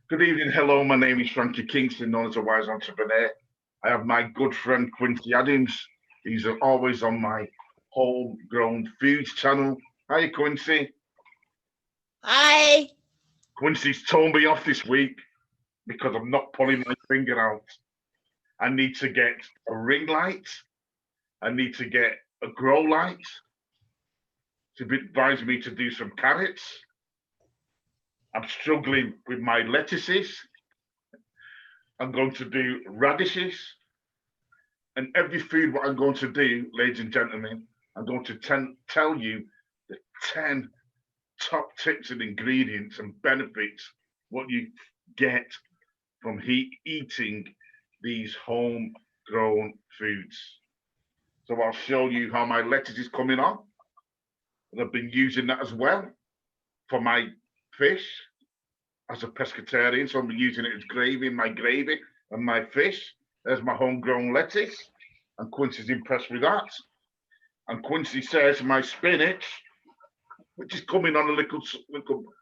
Good evening, hello. My name is Frankie, Kingston, known as a wise entrepreneur. I have my good friend Quincey Adams. He's always on my homegrown foods channel. Hi, Quincy. Hi. Quincy's told me off this week because I'm not pulling my finger out. I need to get a ring light. I need to get a grow light to advise me to do some carrots. I'm struggling with my lettuces. I'm going to do radishes. And every food, what I'm going to do, ladies and gentlemen, I'm going to tell you the 10 top tips and ingredients and benefits what you get from eating these homegrown foods. So I'll show you how my lettuce is coming on. And I've been using that as well for my fish as a pescatarian. So I'm using it as gravy in my gravy and my fish. There's my homegrown lettuce. And Quincy's impressed with that. And Quincy says my spinach, which is coming on a little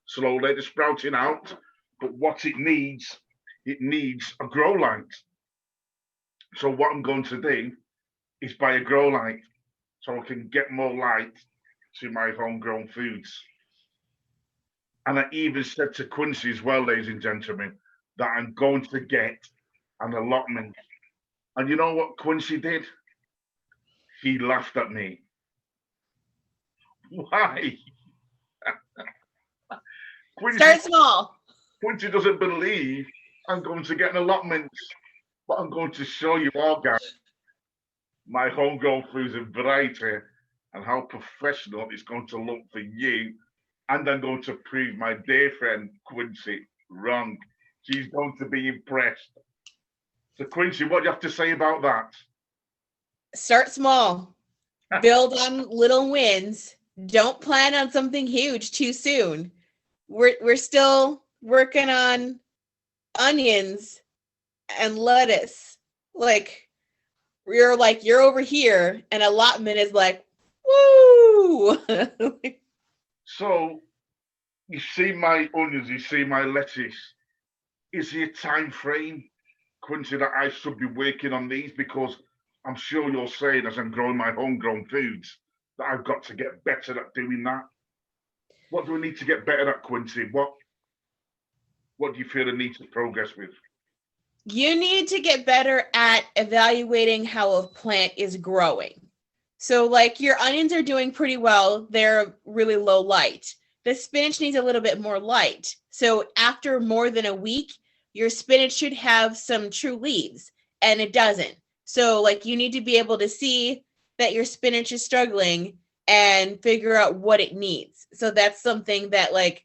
slowly, it's sprouting out. But what it needs a grow light. So what I'm going to do is buy a grow light so I can get more light to my homegrown foods. And I even said to Quincy as well, ladies and gentlemen, that I'm going to get an allotment. And you know what Quincy did? He laughed at me. Why? Quincy, Start small. Quincy doesn't believe I'm going to get an allotment, but I'm going to show you all, guys, my homegrown foods and variety and how professional it's going to look for you. And I'm going to prove my dear friend Quincy wrong. She's going to be impressed. So, Quincy, what do you have to say about that? Start small. Build on little wins. Don't plan on something huge too soon. We're still working on onions and lettuce. You're over here, and allotment is like, woo. So, you see my onions, you see my lettuce. Is there a time frame, Quincy, that I should be working on these? Because I'm sure you're saying, as I'm growing my homegrown foods, that I've got to get better at doing that. What do I need to get better at, Quincy? What do you feel I need to progress with? You need to get better at evaluating how a plant is growing. So, like, your onions are doing pretty well. They're really low light. The spinach needs a little bit more light. So, after more than a week, your spinach should have some true leaves, and it doesn't. So, like, you need to be able to see that your spinach is struggling and figure out what it needs. So, that's something that, like,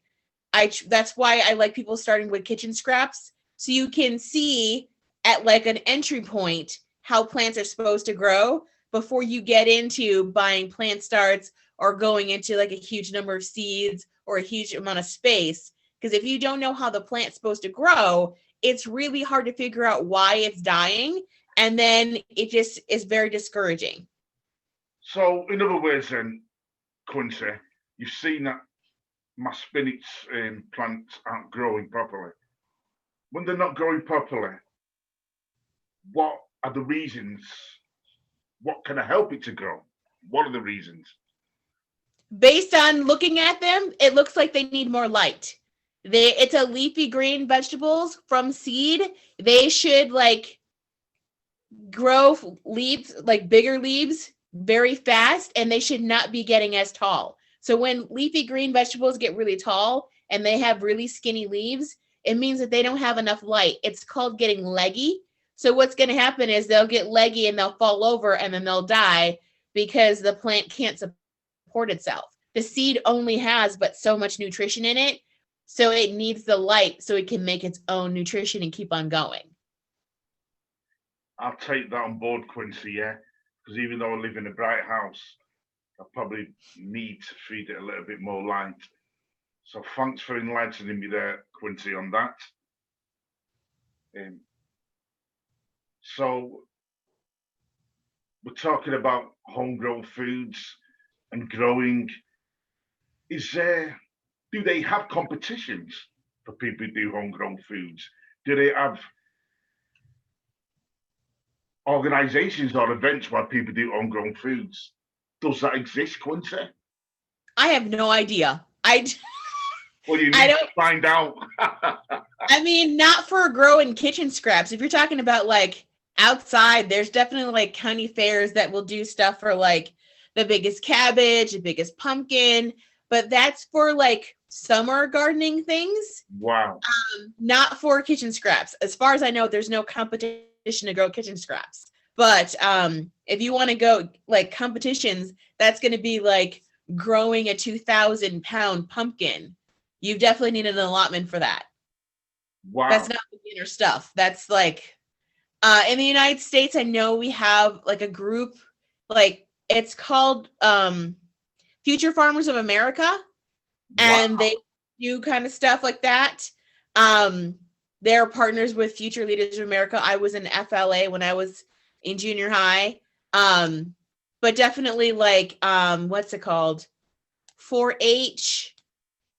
that's why I like people starting with kitchen scraps, so you can see at like an entry point how plants are supposed to grow before you get into buying plant starts or going into like a huge number of seeds or a huge amount of space. Because if you don't know how the plant's supposed to grow, it's really hard to figure out why it's dying, and then it just is very discouraging. So, in other words, then, Quincy, you've seen that my spinach plants aren't growing properly. When they're not growing properly, what are the reasons? What can I help it to grow? What are the reasons? Based on looking at them, it looks like they need more light. It's a leafy green vegetables from seed. They should like grow leaves, like bigger leaves, very fast, and they should not be getting as tall. So when leafy green vegetables get really tall and they have really skinny leaves, it means that they don't have enough light. It's called getting leggy. So what's going to happen is they'll get leggy and they'll fall over and then they'll die because the plant can't support itself. The seed only has but so much nutrition in it. So it needs the light so it can make its own nutrition and keep on going. I'll take that on board, Quincy, yeah? Because even though I live in a bright house, I probably need to feed it a little bit more light. So thanks for enlightening me there, Quincy, on that. Um, so we're talking about homegrown foods and growing. Is there? Do they have competitions for people who do homegrown foods? Do they have organizations or events where people do homegrown foods? Does that exist, Quincy? I have no idea. Well, you I need to don't. find out. I mean, not for growing kitchen scraps. If you're talking about like outside, there's definitely like county fairs that will do stuff for like the biggest cabbage, the biggest pumpkin, but that's for like summer gardening things, Wow. not for kitchen scraps. As far as I know, there's no competition to grow kitchen scraps. But if you want to go like competitions, that's going to be like growing a 2,000-pound pumpkin. You definitely need an allotment for that. Wow. That's not beginner stuff. That's like in the United States, I know we have like a group, like it's called Future Farmers of America, and they do kind of stuff like that. They're partners with Future Leaders of America. I was in FLA when I was in junior high. But definitely like what's it called? 4-H.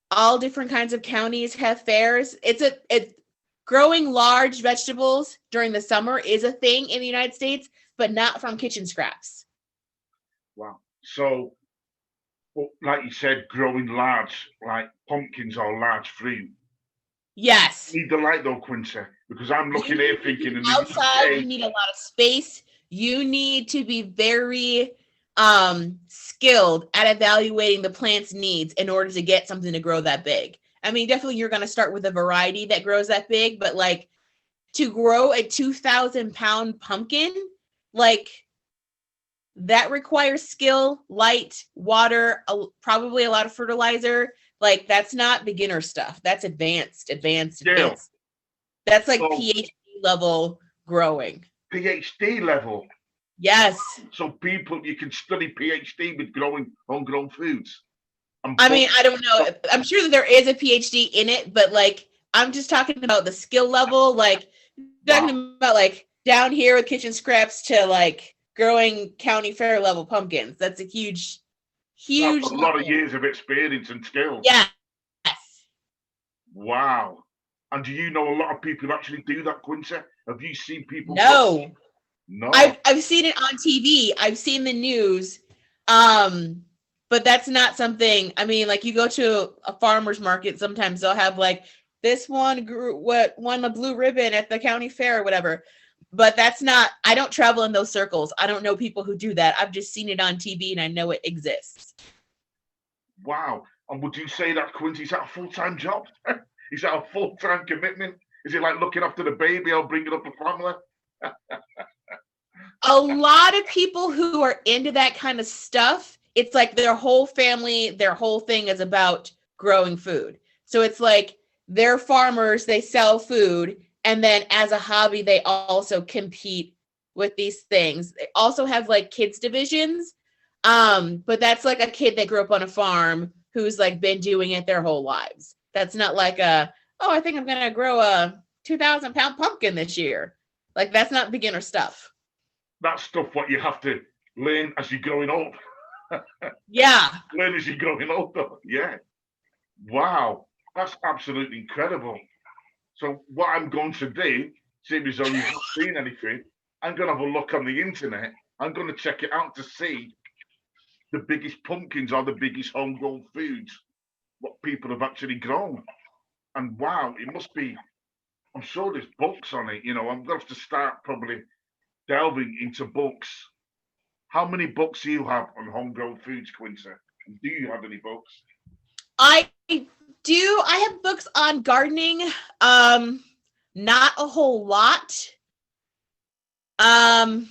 All different kinds of counties have fairs. It's growing large vegetables during the summer is a thing in the United States, but not from kitchen scraps. Wow. So, like you said, growing large, like pumpkins or large fruit. Yes. You need the light though, Quincy, because I'm looking here thinking outside, you need a lot of space. You need to be very skilled at evaluating the plant's needs in order to get something to grow that big. I mean, definitely you're going to start with a variety that grows that big, but like to grow a 2,000-pound pumpkin, like that requires skill, light, water, probably a lot of fertilizer. Like that's not beginner stuff. That's advanced. That's like PhD level growing. PhD level? Yes. So people, you can study PhD with growing homegrown foods. I mean, I don't know. I'm sure that there is a PhD in it, but like, I'm just talking about the skill level, like talking about like down here with kitchen scraps to like growing county fair level pumpkins. That's a huge. That's a lot of years of experience and skill. Yes. Wow. And do you know a lot of people who actually do that, Quincy? Have you seen people? No. No. I've seen it on TV. I've seen the news. But that's not something, I mean, like you go to a farmer's market, sometimes they'll have like this one won a blue ribbon at the county fair or whatever. But that's not, I don't travel in those circles. I don't know people who do that. I've just seen it on TV and I know it exists. Wow. And would you say that, Quincy, is that a full-time job? Is that a full-time commitment? Is it like looking after the baby or bringing up a family? A lot of people who are into that kind of stuff, it's like their whole family, their whole thing is about growing food. So it's like they're farmers, they sell food, and then as a hobby, they also compete with these things. They also have like kids divisions, but that's like a kid that grew up on a farm who's like been doing it their whole lives. That's not like I think I'm going to grow a 2,000-pound pumpkin this year. Like that's not beginner stuff. That's stuff what you have to learn as you're growing up. Yeah. Learn as you're growing older. Yeah. Wow. That's absolutely incredible. So what I'm going to do, seeing as though you've not seen anything, I'm going to have a look on the internet. I'm going to check it out to see the biggest pumpkins or the biggest homegrown foods, what people have actually grown. And wow, it must be, I'm sure there's books on it. You know, I'm going to have to start probably delving into books. How many books do you have on homegrown foods, Quincy? And do you have any books? I do. I have books on gardening. Not a whole lot. I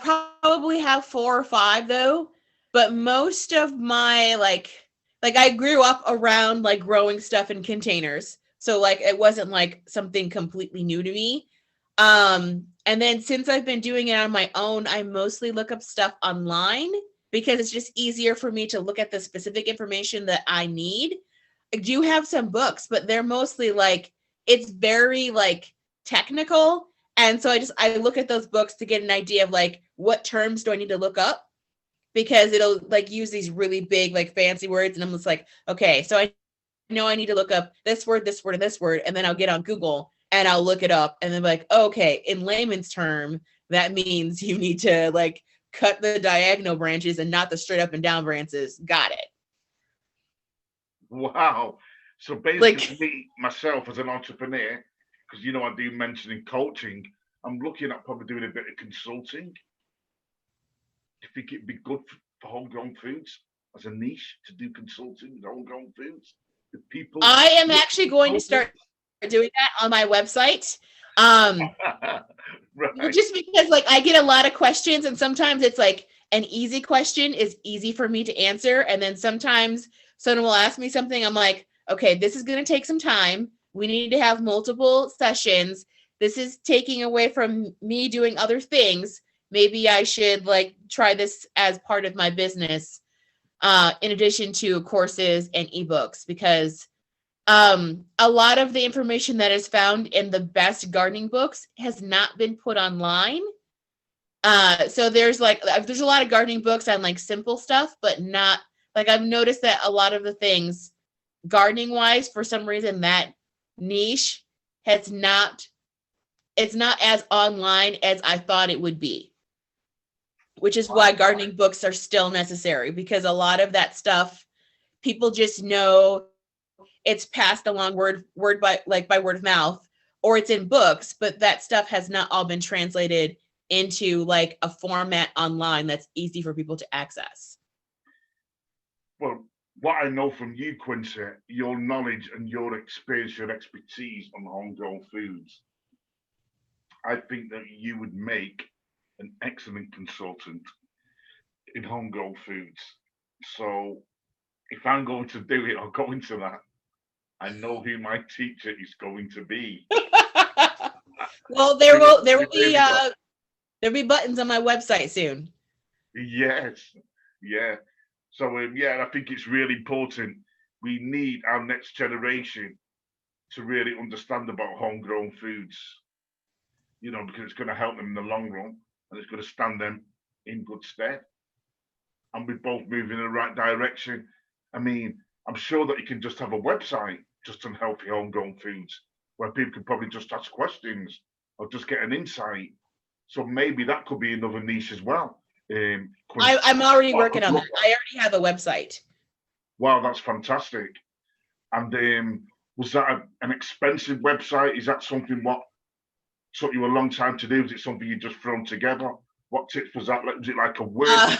probably have 4 or 5 though, but most of my like I grew up around like growing stuff in containers. So like it wasn't like something completely new to me. And then since I've been doing it on my own, I mostly look up stuff online because it's just easier for me to look at the specific information that I need. I do have some books, but they're mostly like, it's very like technical. And so I look at those books to get an idea of like, what terms do I need to look up? Because it'll like use these really big, like fancy words. And I'm just like, okay, so I know I need to look up this word, and this word, and then I'll get on Google and I'll look it up and then be like, okay, in layman's term, that means you need to like cut the diagonal branches and not the straight up and down branches. Got it. Wow. So basically, me, myself as an entrepreneur, because you know I do mentioning coaching, I'm looking at probably doing a bit of consulting. Do you think it'd be good for homegrown foods as a niche to do consulting with homegrown foods? The people. I am actually going to start doing that on my website. Right. Just because like I get a lot of questions and sometimes it's like an easy question is easy for me to answer. And then sometimes someone will ask me something. I'm like, okay, this is going to take some time. We need to have multiple sessions. This is taking away from me doing other things. Maybe I should like try this as part of my business in addition to courses and ebooks, because a lot of the information that is found in the best gardening books has not been put online. So there's a lot of gardening books on like simple stuff, but not like I've noticed that a lot of the things gardening wise, for some reason, that niche it's not as online as I thought it would be, which is why gardening books are still necessary, because a lot of that stuff people just know it's passed along word by word of mouth, or it's in books, but that stuff has not all been translated into like a format online that's easy for people to access. Well, what I know from you, Quincey, your knowledge and your experience, your expertise on homegrown foods, I think that you would make an excellent consultant in homegrown foods. So if I'm going to do it, I'll go into that. I know who my teacher is going to be. Well, there'll be buttons on my website soon. Yes, yeah. So I think it's really important. We need our next generation to really understand about homegrown foods. You know, because it's going to help them in the long run, and it's going to stand them in good stead. And we're both moving in the right direction. I mean, I'm sure that you can just have a website just on healthy homegrown foods where people can probably just ask questions or just get an insight. So maybe that could be another niche as well. I'm already working on that. I already have a website. Wow, that's fantastic. And was that an expensive website? Is that something what took you a long time to do? Was it something you just thrown together? What tips was that? Was it like a word?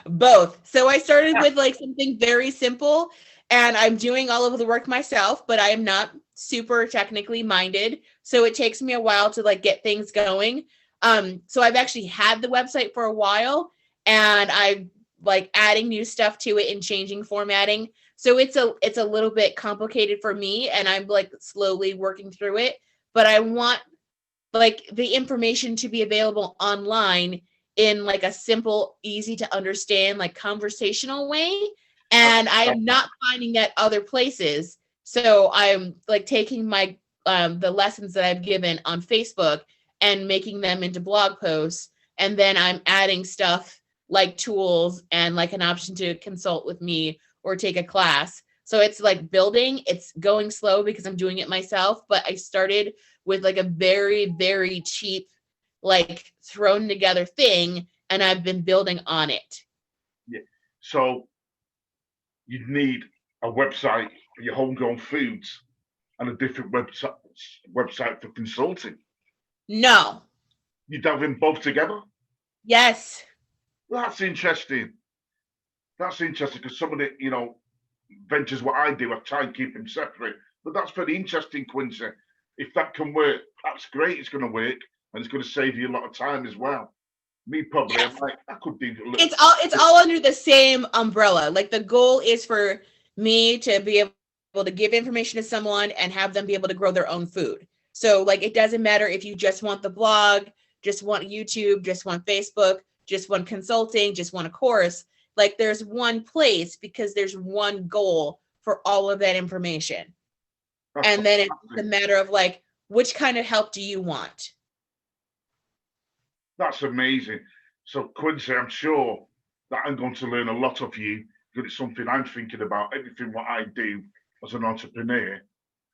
Both. So I started with like something very simple, and I'm doing all of the work myself, but I am not super technically minded. So it takes me a while to like get things going. So I've actually had the website for a while, and I'm like adding new stuff to it and changing formatting. So it's a little bit complicated for me, and I'm like slowly working through it, but I want like the information to be available online in like a simple, easy to understand, like conversational way. And I am not finding that other places. So I'm like taking my the lessons that I've given on Facebook and making them into blog posts. And then I'm adding stuff like tools and like an option to consult with me or take a class. So it's like building, it's going slow because I'm doing it myself, but I started with like a very, very cheap, like thrown together thing, and I've been building on it. Yeah. So you'd need a website for your homegrown foods and a different website for consulting. No. You'd have them both together? Yes. Well, that's interesting. That's interesting because some of the, ventures what I do, I try and keep them separate. But that's very interesting, Quincey. If that can work, that's great. It's going to work, and it's going to save you a lot of time as well. Me probably, yes. I could do a little. It's all under the same umbrella. Like the goal is for me to be able to give information to someone and have them be able to grow their own food. So like it doesn't matter if you just want the blog, just want YouTube, just want Facebook, just want consulting, just want a course. Like there's one place because there's one goal for all of that information. And then it's a matter of like, which kind of help do you want? That's amazing. So Quincey, I'm sure that I'm going to learn a lot of you because it's something I'm thinking about. Everything what I do as an entrepreneur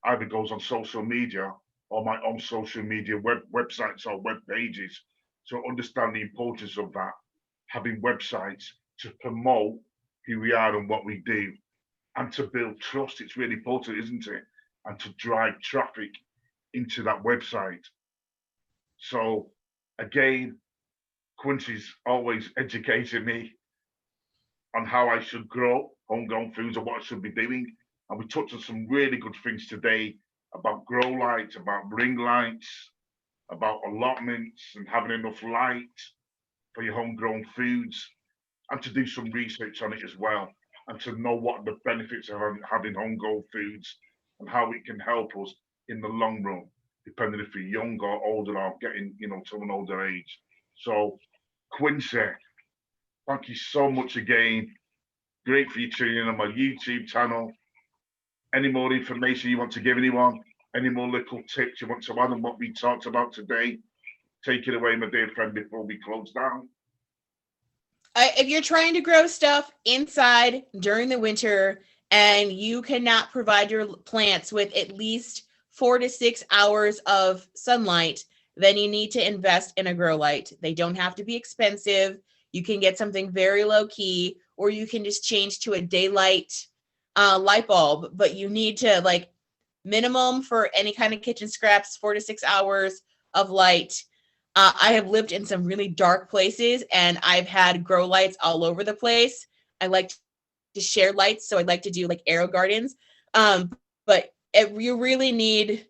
either goes on social media or my own social media websites or web pages. So understand the importance of that, having websites to promote who we are and what we do and to build trust. It's really important, isn't it? And to drive traffic into that website. So again, Quincy's always educating me on how I should grow homegrown foods and what I should be doing. And we touched on some really good things today about grow lights, about ring lights, about allotments and having enough light for your homegrown foods, and to do some research on it as well, and to know what the benefits of having homegrown foods and how it can help us in the long run, depending if you're young or older or getting, to an older age. So, Quincy, thank you so much again. Great for you tuning in on my YouTube channel. Any more information you want to give anyone? Any more little tips you want to add on what we talked about today? Take it away, my dear friend, before we close down. If you're trying to grow stuff inside during the winter and you cannot provide your plants with at least 4 to 6 hours of sunlight, then you need to invest in a grow light. They don't have to be expensive. You can get something very low key, or you can just change to a daylight light bulb, but you need to minimum for any kind of kitchen scraps, 4 to 6 hours of light. I have lived in some really dark places and I've had grow lights all over the place. I like to share lights, so I'd like to do arrow gardens. But you really need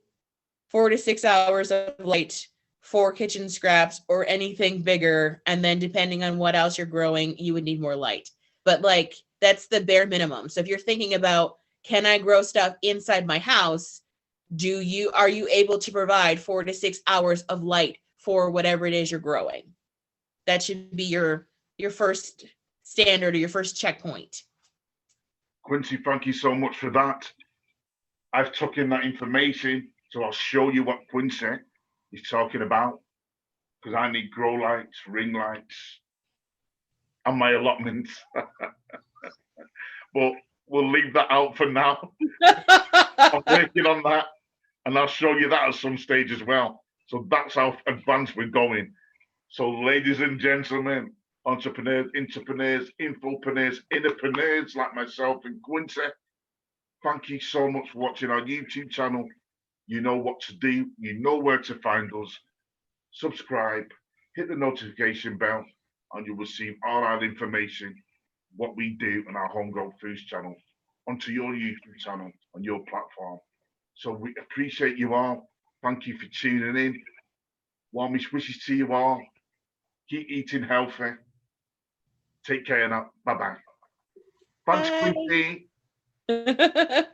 4 to 6 hours of light for kitchen scraps or anything bigger. And then depending on what else you're growing, you would need more light. But that's the bare minimum. So if you're thinking about, can I grow stuff inside my house? Are you able to provide 4 to 6 hours of light for whatever it is you're growing? That should be your first standard or your first checkpoint. Quincy, thank you so much for that. I've took in that information, so I'll show you what Quincy is talking about, because I need grow lights, ring lights, and my allotments. But we'll leave that out for now. I'm working on that, and I'll show you that at some stage as well. So that's how advanced we're going. So, ladies and gentlemen, entrepreneurs, intrapreneurs, infopreneurs, innerpreneurs like myself and Quincy, thank you so much for watching our YouTube channel. You know what to do. You know where to find us. Subscribe, hit the notification bell, and you'll receive all our information, what we do on our Homegrown Foods channel, onto your YouTube channel, on your platform. So we appreciate you all. Thank you for tuning in. Warmest wishes to you all. Keep eating healthy. Take care now. Bye-bye. Thanks, Quincy.